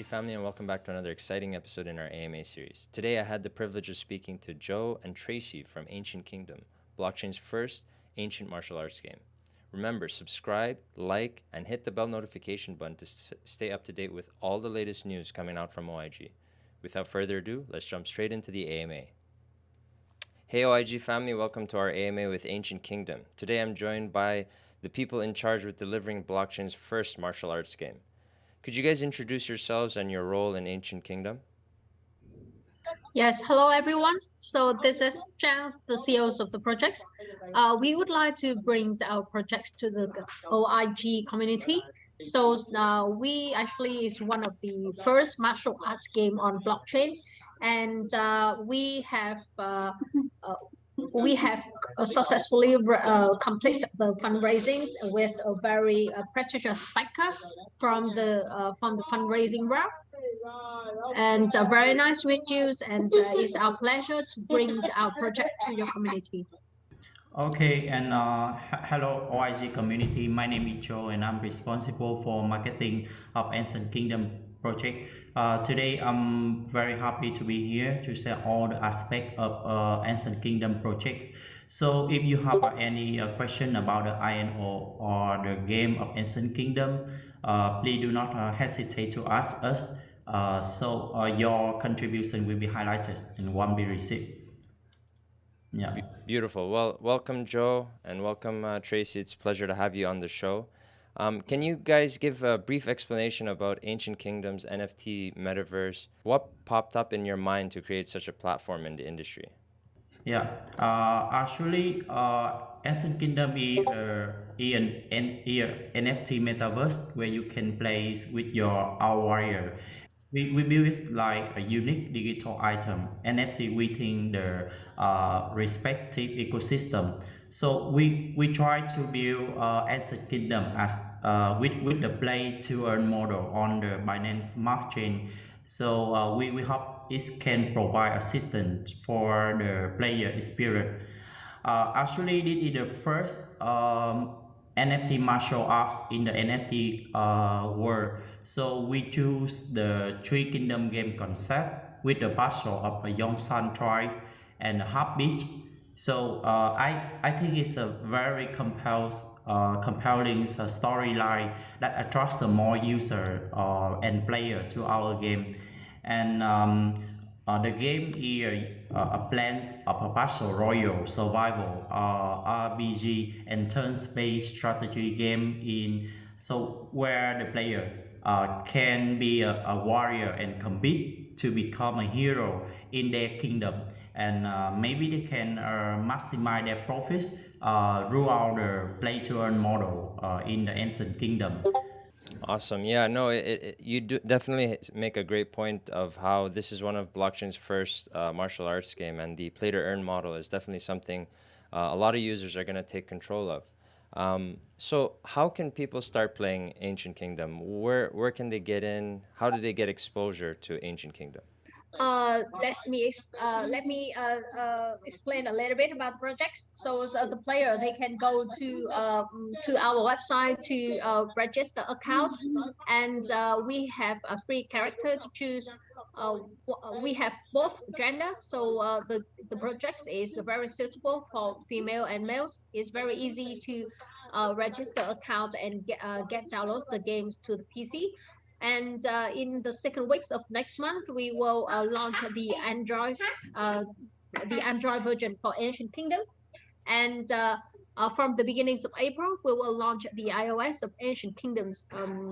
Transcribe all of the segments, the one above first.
OIG family, and welcome back to another exciting episode in our AMA series. Today, I had the privilege of speaking to Joe and Tracy from Ancient Kingdom, blockchain's first ancient martial arts game. Remember, subscribe, like, and hit the bell notification button to stay up to date with all the latest news coming out from OIG. Without further ado, let's jump straight into the AMA. Hey OIG family, welcome to our AMA with Ancient Kingdom. Today, I'm joined by the people in charge with delivering blockchain's first martial arts game. Could you guys introduce yourselves and your role in Ancient Kingdom? Yes, hello everyone. So this is Chance, the CEOs of the project. We would like to bring our projects to the OIG community. So we actually is one of the first martial arts game on blockchains, and we have successfully completed the fundraising with a very prestigious backer from the fundraising round. And very nice with you, and it's our pleasure to bring our project to your community. Okay, and hello OIG community. My name is Joe, and I'm responsible for marketing of Ancient Kingdom project. Today, I'm very happy to be here to share all the aspect of Ancient Kingdom projects. So, if you have any question about the INO or the game of Ancient Kingdom, please do not hesitate to ask us. Your contribution will be highlighted and won't be received. Yeah. Beautiful. Well, welcome, Joe, and welcome, Tracy. It's a pleasure to have you on the show. Can you guys give a brief explanation about Ancient Kingdom's NFT metaverse? What popped up in your mind to create such a platform in the industry? Yeah, actually, Ancient Kingdom is an NFT metaverse where you can play with your our warrior. We build it like a unique digital item NFT within the respective ecosystem. So we try to build Ancient Kingdom as with the play to earn model on the Binance Smart Chain. So we hope it can provide assistance for the player experience. Actually, this is the first NFT martial arts in the NFT world. So we choose the Three Kingdom game concept with the battle of a Yongsan tribe and Half Beach. So I think it's a very compelling storyline that attracts more user and player to our game. And the game is a blend of a battle royal survival RPG and turn-based strategy game in so where the player can be a warrior and compete to become a hero in their kingdom, and maybe they can maximize their profits throughout the play to earn model in the ancient kingdom. Awesome. Yeah, no, you do definitely make a great point of how this is one of blockchain's first martial arts game, and the play to earn model is definitely something a lot of users are going to take control of. So how can people start playing Ancient Kingdom? Where can they get in? How do they get exposure to Ancient Kingdom? Let me explain a little bit about the project. So the player they can go to our website to register account, and we have a free character to choose. We have both gender, so the project is very suitable for female and males. It's very easy to register account and get download the games to the PC. And in the second weeks of next month, we will launch uh, the Android version for Ancient Kingdom. And from the beginnings of April, we will launch the iOS of Ancient Kingdoms on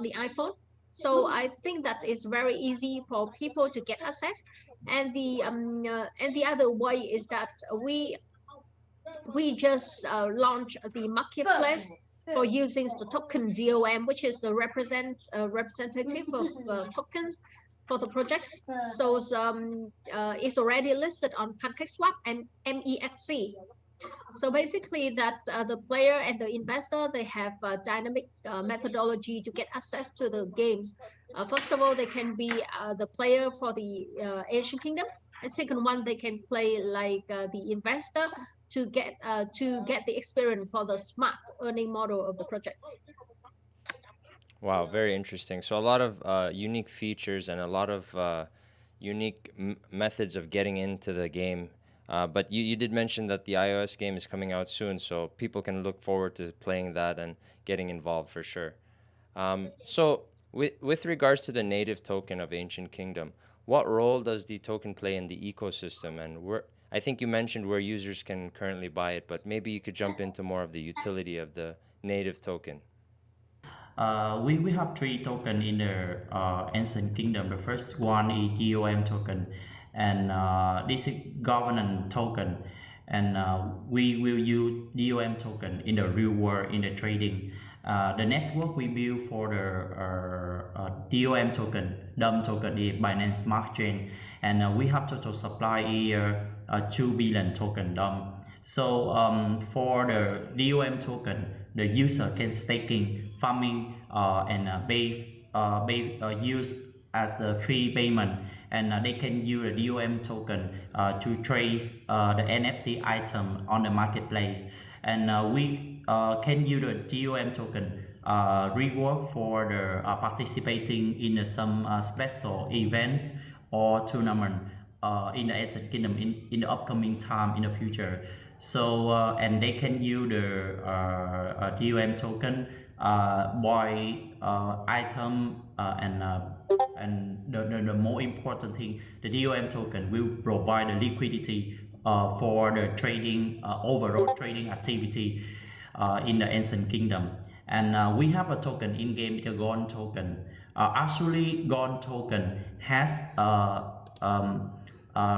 the iPhone. So I think that is very easy for people to get access. And the other way is that we just launched the marketplace for using the token DOM, which is the representative of tokens for the project. So it's already listed on PancakeSwap and MEXC. So basically, that the player and the investor they have a dynamic methodology to get access to the games. First of all, they can be the player for the Asian Kingdom. And second one, they can play like the investor to get the experience for the smart earning model of the project. Wow, very interesting. So a lot of unique features and a lot of unique methods of getting into the game. But you did mention that the iOS game is coming out soon, so people can look forward to playing that and getting involved for sure. So with regards to the native token of Ancient Kingdom, what role does the token play in the ecosystem? And where I think you mentioned where users can currently buy it, but maybe you could jump into more of the utility of the native token. We have three tokens in the ancient kingdom. The first one is DOM token, and this is governance token, and we will use DOM token in the real world in the trading. The network we build for the DOM token, DOM token is Binance Smart Chain, and we have total supply here 2 billion token DOM. So for the DOM token, the user can staking, farming, and use as the free payment, and they can use the DOM token to trade the NFT item on the marketplace, and we can use the DOM token reward for the participating in some special events or tournament in the Asset Kingdom in the upcoming time in the future. So and they can use the DOM token buy item and the more important thing, the DOM token will provide the liquidity for the trading overall trading activity in the Ancient Kingdom. And we have a token in game, the Gold token. Actually, Gold token has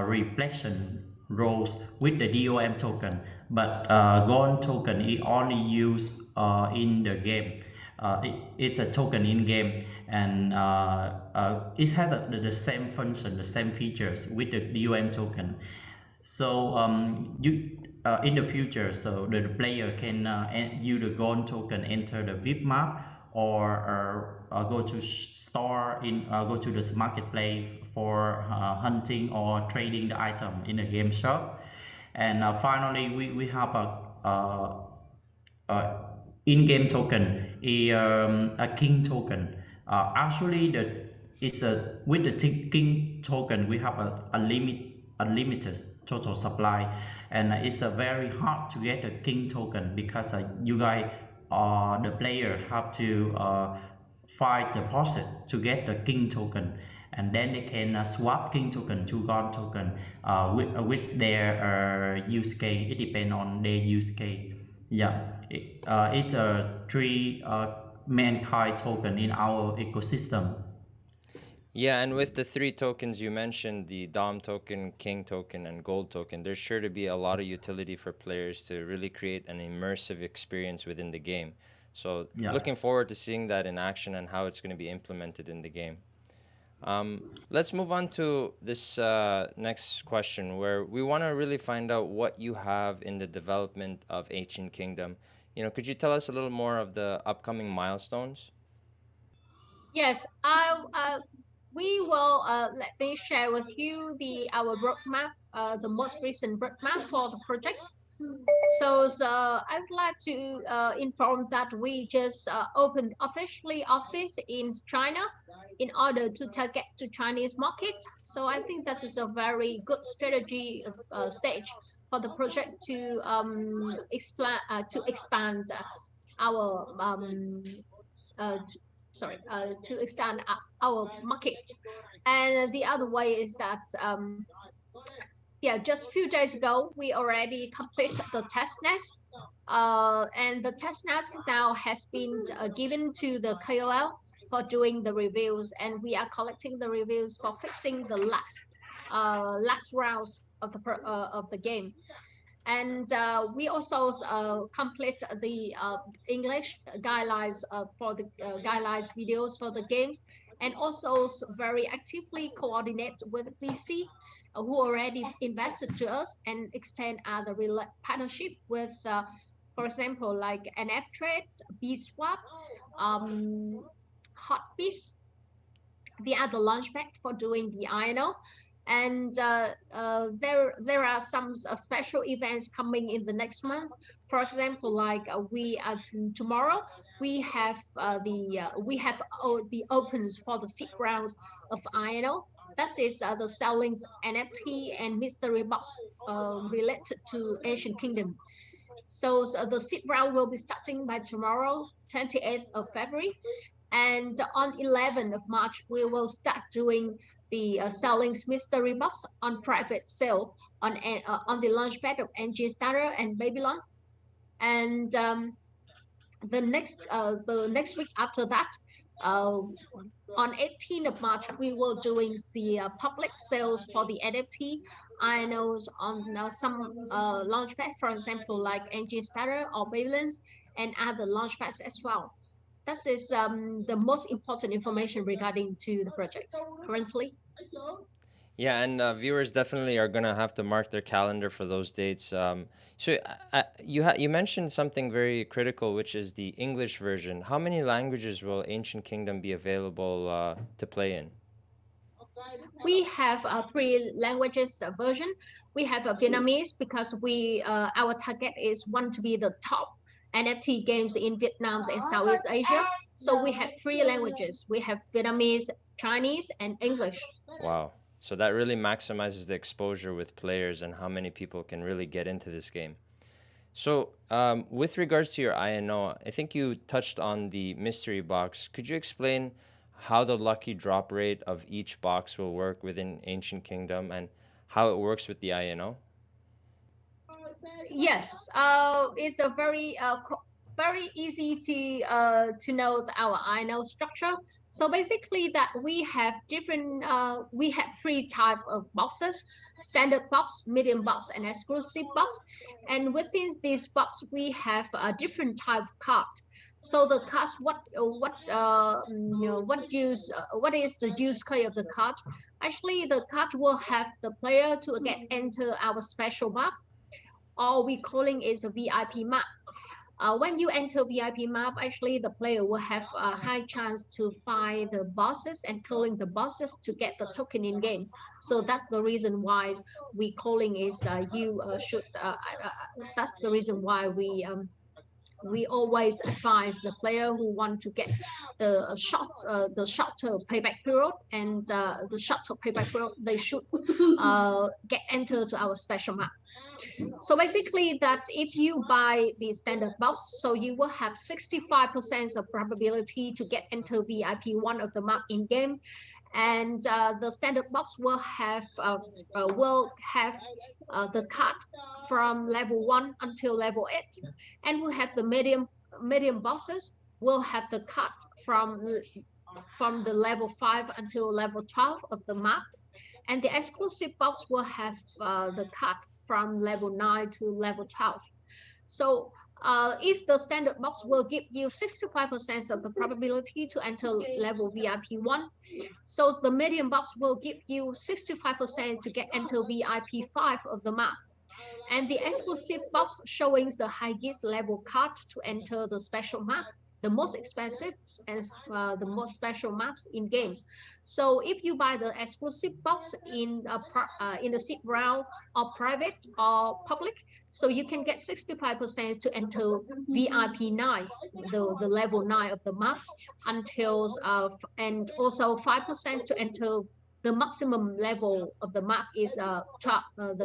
reflection roles with the DOM token, but Gold token is only used in the game. It's a token in game, and it has the same function, the same features with the DOM token. So you in the future, so the player can use the Gold token, enter the VIP map, or go to store in go to this marketplace for hunting or trading the item in the game shop. And finally, we have in-game token, a king token. Actually, it's a with the king token we have a unlimited total supply, and it's a very hard to get a king token because you guys the player have to fight the process to get the king token, and then they can swap king token to gold token with their use case. It depends on their use case. Yeah, it's a three mankind token in our ecosystem. Yeah, and with the three tokens you mentioned, the Dom token, King token, and Gold token, there's sure to be a lot of utility for players to really create an immersive experience within the game. So, Yeah. looking forward to seeing that in action and how it's going to be implemented in the game. Let's move on to this next question, where we want to really find out what you have in the development of Ancient Kingdom. Could you tell us a little more of the upcoming milestones? Yes, we will let me share with you our roadmap, the most recent roadmap for the projects. So I would like to inform that we just opened officially office in China in order to target to Chinese market. So I think this is a very good strategy of, stage for the project to expand our to expand our market. And the other way is that yeah, just a few days ago we already completed the test net, and the test net now has been given to the KOL for doing the reviews, and we are collecting the reviews for fixing the last rounds of the game. And we also complete the English guidelines for the guidelines videos for the games, and also very actively coordinate with VC who already invested to us and extend other partnership with, for example, like NF Trade, B Swap, Hotbits. They are the launchpad for doing the INO. And there are some special events coming in the next month. For example, like we tomorrow we have the opens for the seed rounds of INO. That is the selling NFT and mystery box related to Ancient Kingdom. So the seed round will be starting by tomorrow, 28th of February. And on 11th of March, we will start doing the selling mystery box on private sale on the launchpad of NG Starter and Babylon. And the next week after that, uh, on 18th of March, we will doing the public sales for the NFT INOs on some launchpad, for example, like NG Starter or Babylons and other launchpads as well. That is the most important information regarding to the project currently. Yeah, and viewers definitely are gonna have to mark their calendar for those dates. You mentioned something very critical, which is the English version. How many languages will Ancient Kingdom be available to play in? We have three languages version. We have Vietnamese because we our target is want to be the top NFT games in Vietnam and Southeast Asia. So we have three languages. We have Vietnamese, Chinese, and English. Wow. So that really maximizes the exposure with players and how many people can really get into this game. So, with regards to your INO, I think you touched on the mystery box. Could you explain how the lucky drop rate of each box will work within Ancient Kingdom and how it works with the INO? Yes, it's a very easy to know our INO structure. So basically, that we have three type of boxes: standard box, medium box, and exclusive box. And within this box, we have a different type of card. So the cards, what is the use case of the card? Actually, the card will have the player to get enter our special map, or we calling is a VIP map. When you enter VIP map, actually the player will have a high chance to find the bosses and killing the bosses to get the token in games. So that's the reason why we calling is you should. That's the reason why we always advise the player who want to get the shorter payback period and the shorter payback period, they should get entered to our special map. So basically that if you buy the standard box, so you will have 65% of probability to get into VIP one of the map in game. And the standard box will have the card from level 1 until level 8. And we'll have the medium boxes will have the card from the level 5 until level 12 of the map. And the exclusive box will have the card from level 9 to level 12. So if the standard box will give you 65% of the probability to enter level VIP 1, so the medium box will give you 65% to get into VIP 5 of the map. And the exclusive box showing the highest level card to enter the special map, the most expensive and the most special maps in games. So if you buy the exclusive box in the seed round or private or public, so you can get 65% to enter VIP 9, the level 9 of the map, until and also 5% to enter the maximum level of the map is the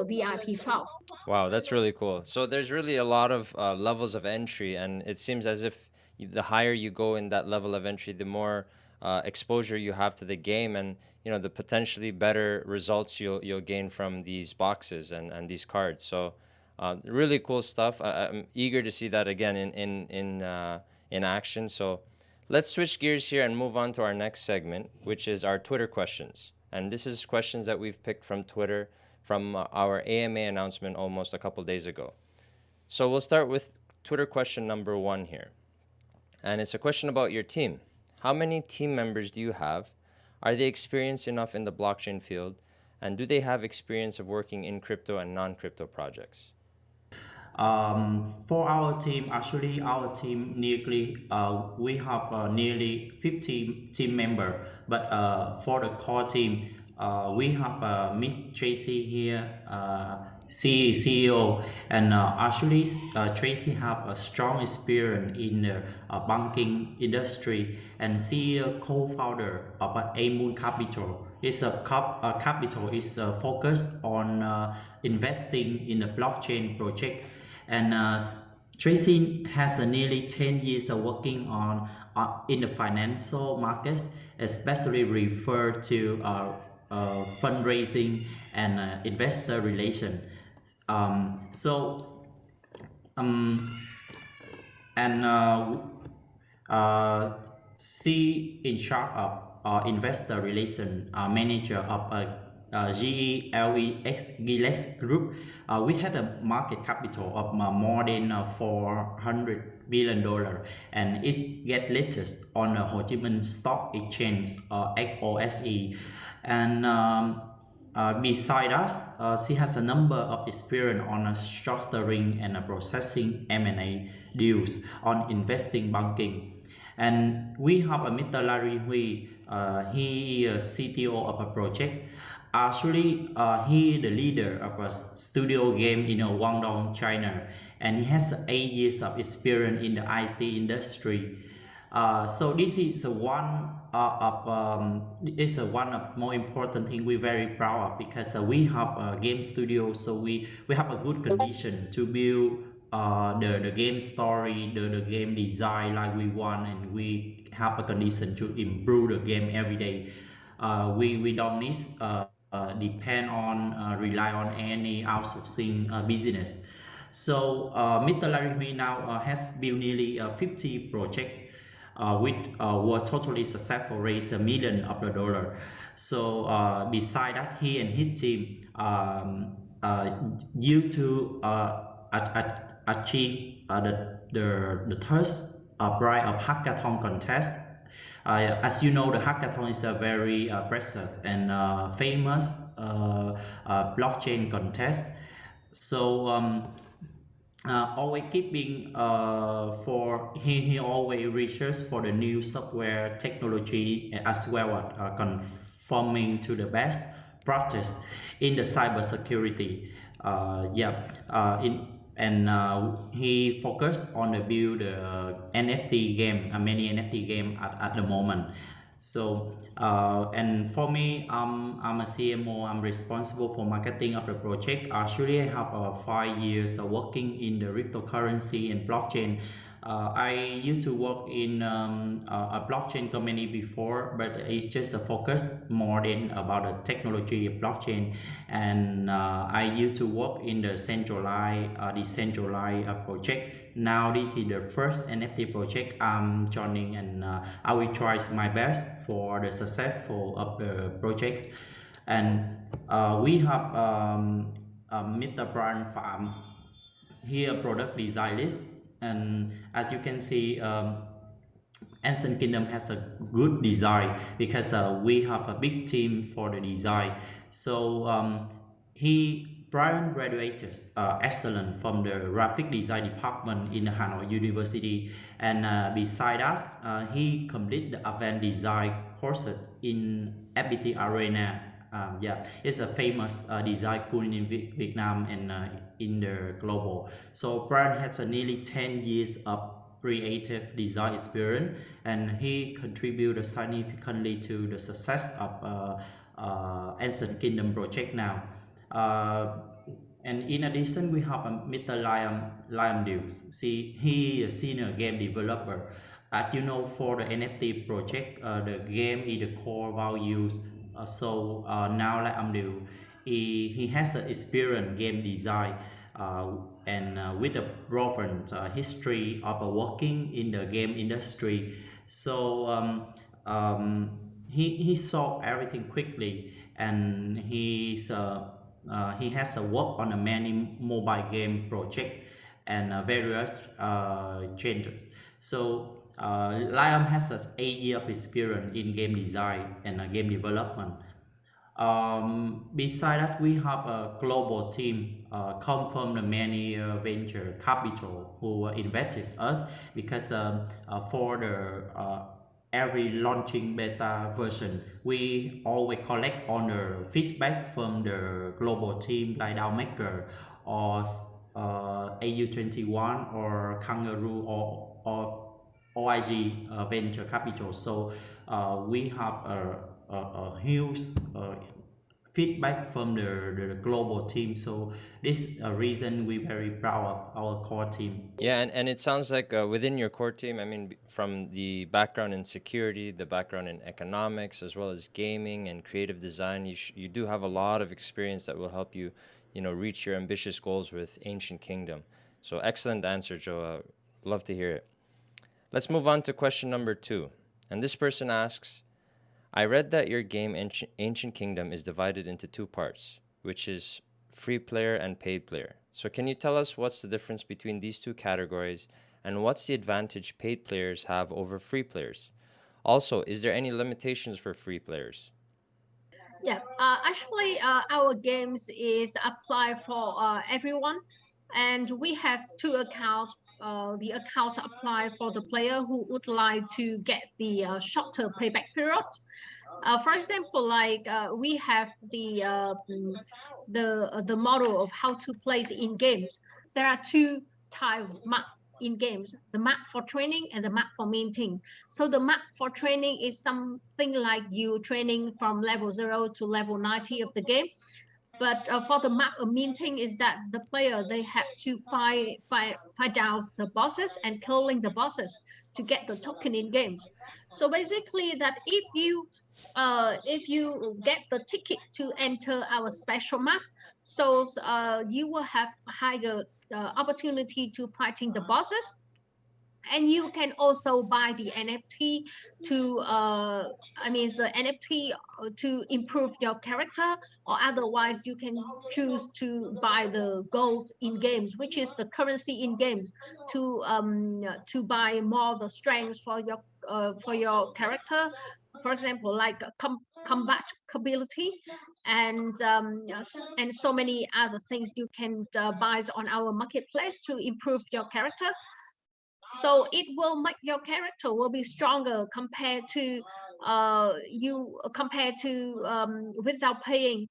VIP 12. Wow, that's really cool. So there's really a lot of levels of entry, and it seems as if the higher you go in that level of entry, the more exposure you have to the game, and the potentially better results you'll gain from these boxes and these cards. So really cool stuff. I'm eager to see that again in action. So let's switch gears here and move on to our next segment, which is our Twitter questions. And this is questions that we've picked from Twitter from our AMA announcement almost a couple days ago. So we'll start with Twitter question number 1 here. And it's a question about your team. How many team members do you have? Are they experienced enough in the blockchain field? And do they have experience of working in crypto and non-crypto projects? For our team, actually, our team we have nearly 15 team member. But for the core team, we have Miss Tracy here, CEO, and actually Tracy have a strong experience in the banking industry, and she a co-founder of Amoon Capital. It's a capital is focused on investing in the blockchain project, and Tracy has nearly 10 years of working on in the financial markets, especially referred to fundraising and investor relation. So um, and uh, C in charge of investor relation manager of GELEX Group. We had a market capital of more than $400 billion, and it get listed on the Ho Chi Minh Stock Exchange, XOSE. And beside us, she has a number of experience on structuring and processing M&A deals on investing banking. And we have a Mr. Larry Hui. He is CTO of a project. Actually, he the leader of a studio game in Guangdong, China, and he has 8 years of experience in the IT industry. So this is one of more important thing we're very proud of, because we have a game studio, so we have a good condition to build the game story, the game design like we want, and we have a condition to improve the game every day. We don't need depend on rely on any outsourcing business. So Mr. Larry Hui now has built nearly 50 projects, which were totally successful, raised $1 million. So beside that, he and his team due to achieve the third prize of hackathon contest. As you know, the hackathon is a very precious and famous blockchain contest. So always keeping for he always research for the new software technology, as well as conforming to the best practice in the cybersecurity. He focused on the build NFT game, many NFT game at the moment. So and for me, I'm a CMO. I'm responsible for marketing of the project. Actually, I have 5 years working in the cryptocurrency and blockchain. I used to work in a blockchain company before, but it's just a focus more than about the technology of blockchain. And I used to work in the centralized, decentralized project. Now this is the first NFT project I'm joining, and I will try my best for the successful of the projects. And we have Mr. Brian Pham here, product design list. And as you can see, Ancient Kingdom has a good design, because we have a big team for the design. So Brian graduated excellent from the graphic design department in the Hanoi University, and beside us, he completed the event design courses in FPT Arena. It's a famous design school in Vietnam and in the global. So Brian has nearly 10 years of creative design experience, and he contributed significantly to the success of Ancient Kingdom project now. And in addition, we have Mr. Liam Dews. See, he is a senior game developer. As you know, for the NFT project, the game is the core values. Now Liam Dews, he has the experience game design, and with a proven history of working in the game industry. So he solved everything quickly, and he has worked on a many mobile game project and various changes. So Liam has 8 years of experience in game design and game development. Beside that, we have a global team come from the many venture capital who invested us, because for the every launching beta version. We always collect on the feedback from the global team like Downmaker or AU21 or Kangaroo or OIG venture capital. So we have a huge feedback from the global team. So this is a reason we're very proud of our core team. Yeah, and it sounds like within your core team, I mean, from the background in security, the background in economics, as well as gaming and creative design, you do have a lot of experience that will help you, reach your ambitious goals with Ancient Kingdom. So excellent answer, Joe. Love to hear it. Let's move on to question number 2. And this person asks, I read that your game Ancient Kingdom is divided into 2 parts, which is free player and paid player. So can you tell us what's the difference between these 2 categories and what's the advantage paid players have over free players? Also, is there any limitations for free players? Yeah, actually, our games is apply for everyone, and we have 2 accounts. The accounts apply for the player who would like to get the shorter payback period. For example, like we have the model of how to play in games. There are 2 types of map in games: the map for training and the map for maintaining. So the map for training is something like you training from level 0 to level 90 of the game. But for the map of minting is that the player they have to fight down the bosses and killing the bosses to get the token in games. So basically that if you get the ticket to enter our special maps, so you will have higher opportunity to fighting the bosses, and you can also buy the NFT to the NFT to improve your character, or otherwise you can choose to buy the gold in games, which is the currency in games, to buy more the strengths for your character. For example, like combat ability, and so many other things you can buy on our marketplace to improve your character. So it will make your character will be stronger compared to without paying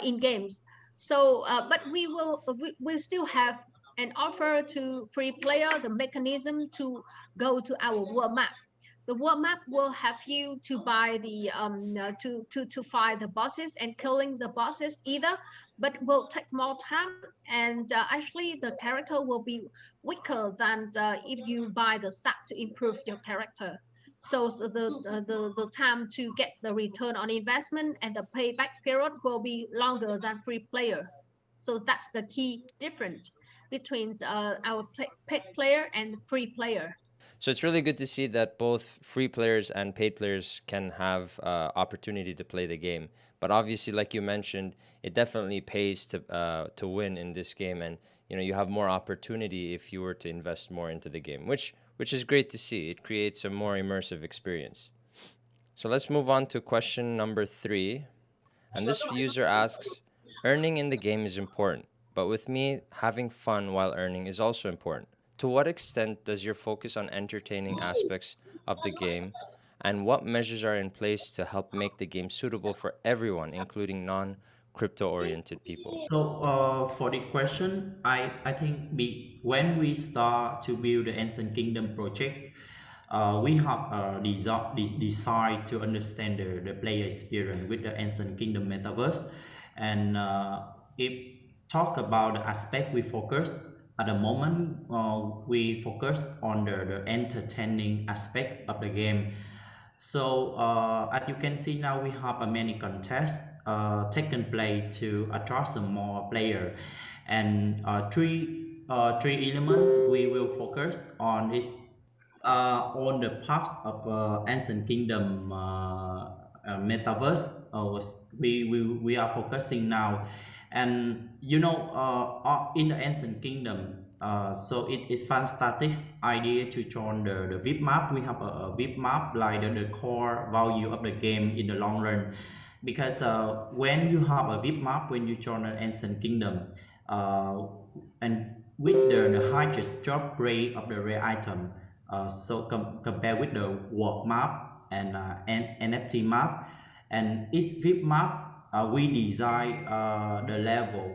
in games. So but we still have an offer to free player the mechanism to go to our world map. The world map will have you to buy the to fight the bosses and killing the bosses either, but will take more time, and actually the character will be weaker than if you buy the stack to improve your character. So the time to get the return on investment and the payback period will be longer than free player. So that's the key difference between our paid player and free player. So it's really good to see that both free players and paid players can have opportunity to play the game. But obviously, like you mentioned, it definitely pays to win in this game, and you have more opportunity if you were to invest more into the game, which is great to see. It creates a more immersive experience. So let's move on to question number 3, and this user asks, earning in the game is important, but with me, having fun while earning is also important. To what extent does your focus on entertaining aspects of the game, and what measures are in place to help make the game suitable for everyone, including non crypto oriented people? So for the question, I think when we start to build the Ancient Kingdom projects, we have decide to understand the player experience with the Ancient Kingdom metaverse, and if talk about the aspect we focus at the moment, we focus on the entertaining aspect of the game. So as you can see now, we have a many contests taken place to attract some more player, and three elements we will focus on the parts of Ancient Kingdom metaverse. We are focusing now, and in the Ancient Kingdom. So it fantastic idea to join the VIP map. We have a VIP map like the core value of the game in the long run, because when you have a VIP map, when you join an Ancient Kingdom, uh, and with the highest drop rate of the rare item, So compare with the world map and NFT map, and each VIP map we design the level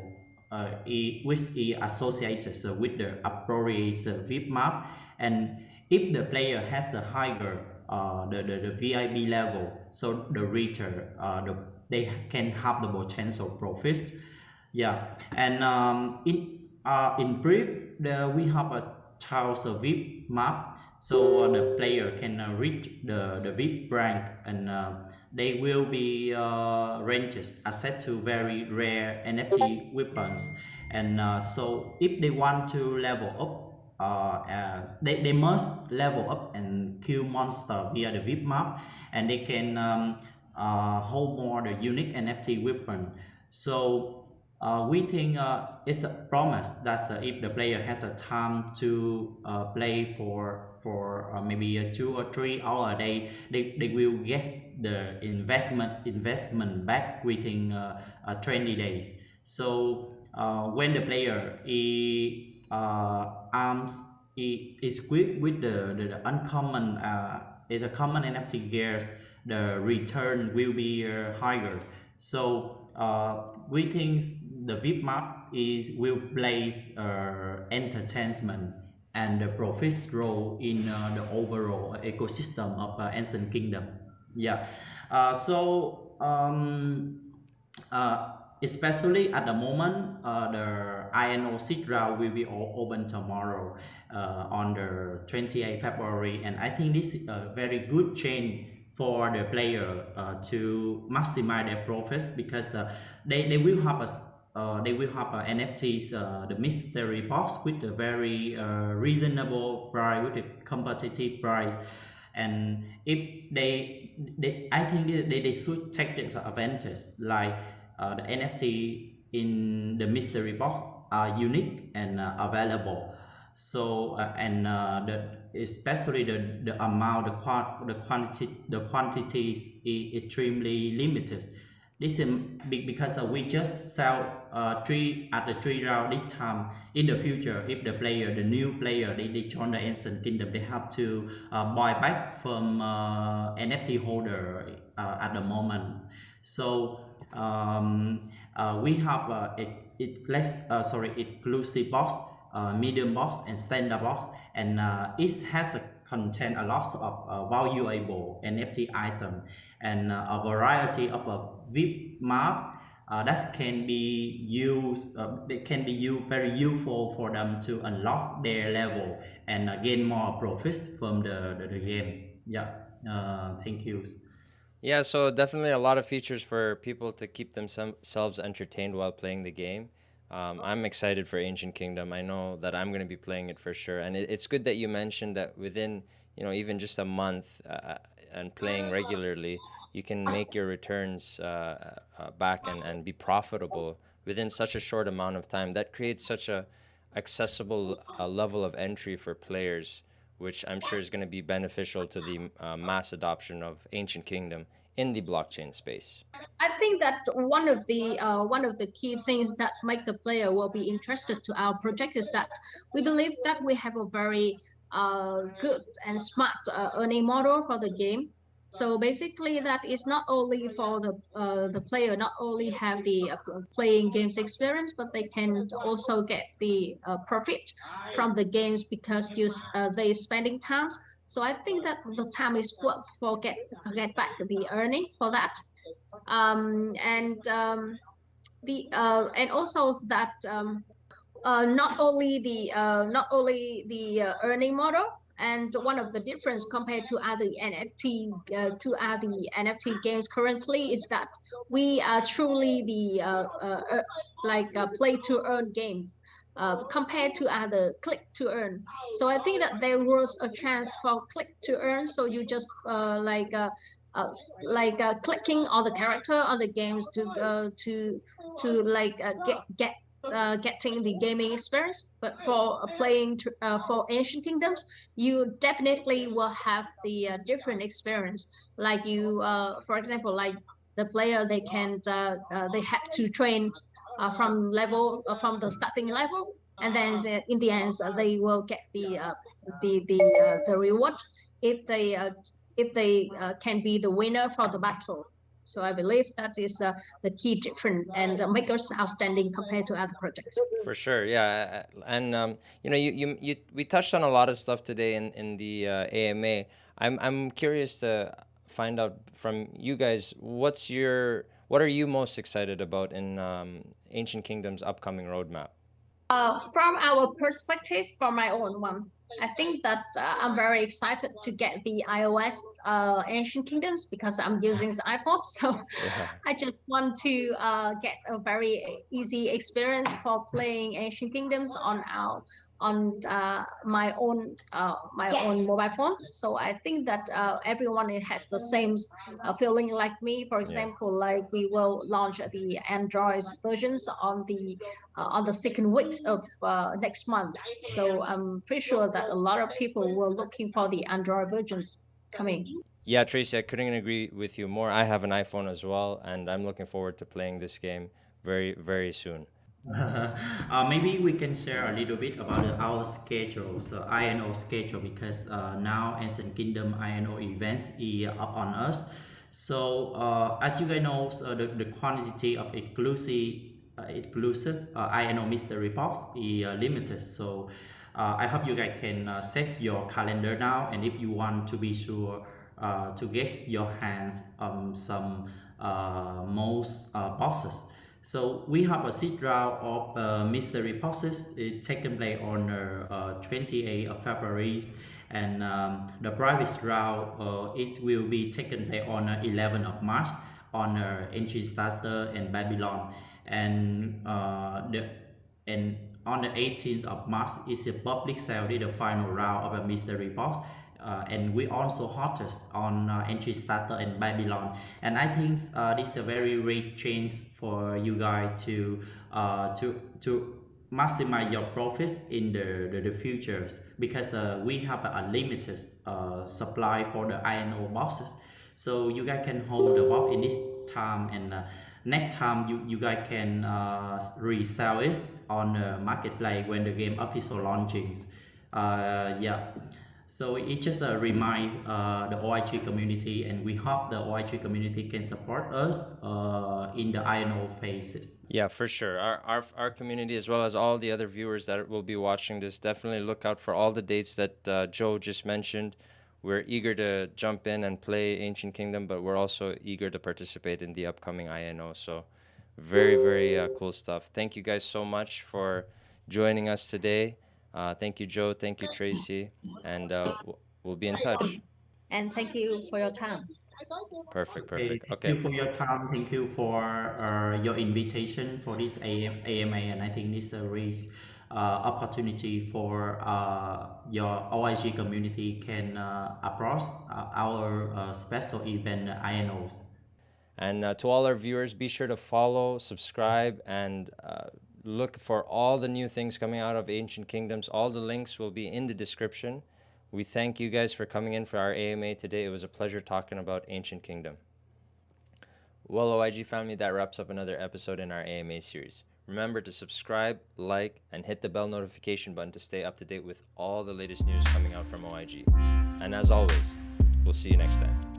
which is associated with the appropriate VIP map, and if the player has the higher the VIP level, so the return they can have the potential profit. Yeah, and in brief, we have a child VIP map, so the player can reach the VIP rank, and they will be ranges access to very rare NFT weapons, and so if they want to level up. They must level up and kill monster via the VIP map, and they can hold more the unique NFT weapon. So we think it's a promise that if the player has the time to play for maybe 2 or 3 hours a day, they will get the investment back within 20 days. So when the player arms is equipped with the uncommon is a common NFT gears, the return will be higher. So we think the VIP map is will place entertainment and the profit role in the overall ecosystem of Ancient Kingdom. Yeah. Especially at the moment, the INO seed round will be all open tomorrow on the 28th February, and I think this is a very good change for the player to maximize their profits, because they will have NFTs, the mystery box with a very reasonable price, with a competitive price, and if I think they should take this advantage, like the NFT in the mystery box are unique and available. So especially the amount, the quantity is extremely limited. This is big because we just sell three round each time. In the future, if the new player, they join the Ancient Kingdom, they have to buy back from NFT holder at the moment. So we have exclusive box, medium box, and standard box, and it has a contain a lot of valuable NFT item, and a variety of VIP map that can be used. They can be used very useful for them to unlock their level and gain more profits from the game. Yeah. Thank you. Yeah, so definitely a lot of features for people to keep themselves entertained while playing the game. I'm excited for Ancient Kingdom. I know that I'm going to be playing it for sure, and it's good that you mentioned that within even just a month and playing regularly, you can make your returns back and be profitable within such a short amount of time. That creates such a accessible level of entry for players, which I'm sure is going to be beneficial to the mass adoption of Ancient Kingdom in the blockchain space. I think that one of the key things that make the player will be interested to our project is that we believe that we have a very good and smart earning model for the game. So basically, that is not only for the player not only have the playing games experience, but they can also get the profit from the games because they spending time. So I think that the time is worth for get back the earning for that. And the and also that not only the earning model, and one of the difference compared to other NFT games currently is that we are truly the play to earn games compared to other click to earn. So I think that there was a chance for click to earn. So you just clicking on the character on the games to getting the gaming experience. But for playing for Ancient Kingdoms, you definitely will have the different experience. Like for example, like the player they have to train from the starting level, and then in the end they will get the the reward if they can be the winner for the battle. So I believe that is the key difference and make us outstanding compared to other projects. For sure, yeah, and we touched on a lot of stuff today in the AMA. I'm curious to find out from you guys what are you most excited about in Ancient Kingdom's upcoming roadmap? From our perspective, from my own one, I think that I'm very excited to get the iOS Ancient Kingdoms because I'm using the iPod. So Yeah. I just want to get a very easy experience for playing Ancient Kingdoms on my own mobile phone. So I think that everyone has the same feeling like me. For example, like we will launch the Android versions on the second week of next month. So I'm pretty sure that a lot of people were looking for the Android versions coming. Yeah, Tracy, I couldn't agree with you more. I have an iPhone as well, and I'm looking forward to playing this game very, very soon. Maybe we can share a little bit about our schedule, so INO schedule, because now Ancient Kingdom INO events is up on us. So as you guys know, so the quantity of exclusive INO mystery box is limited. So I hope you guys can set your calendar now, and if you want to be sure to get your hands on some most boxes. So we have a seed round of mystery boxes. It taken place on 28th of February, and the private round it will be taken place on 11th of March on Entry Starter and Babylon, and and on the 18th of March is a public sale, the final round of a mystery box. And we also hottest on Entry Starter and Babylon, and I think this is a very great chance for you guys to maximize your profits in the futures, because we have a limited supply for the INO boxes, so you guys can hold the box in this time, and next time you guys can resell it on the marketplace when the game official launchings. Yeah, so it just remind the OIG community, and we hope the OIG community can support us in the INO phases. Yeah, for sure. Our community, as well as all the other viewers that will be watching this, definitely look out for all the dates that Joe just mentioned. We're eager to jump in and play Ancient Kingdom, but we're also eager to participate in the upcoming INO. So, very, very cool stuff. Thank you guys so much for joining us today. Thank you, Joe. Thank you, Tracy. And we'll be in touch. And thank you for your time. Perfect, Okay, perfect. thank Okay. you for your time. Thank you for your invitation for this AMA, and I think this is a great opportunity for your OIG community can approach our special event INOs. And to all our viewers, be sure to follow, subscribe, and look for all the new things coming out of Ancient Kingdoms. All the links will be in the description. We thank you guys for coming in for our AMA today. It was a pleasure talking about Ancient Kingdom. Well, OIG family, that wraps up another episode in our AMA series. Remember to subscribe, like, and hit the bell notification button to stay up to date with all the latest news coming out from OIG. And as always, we'll see you next time.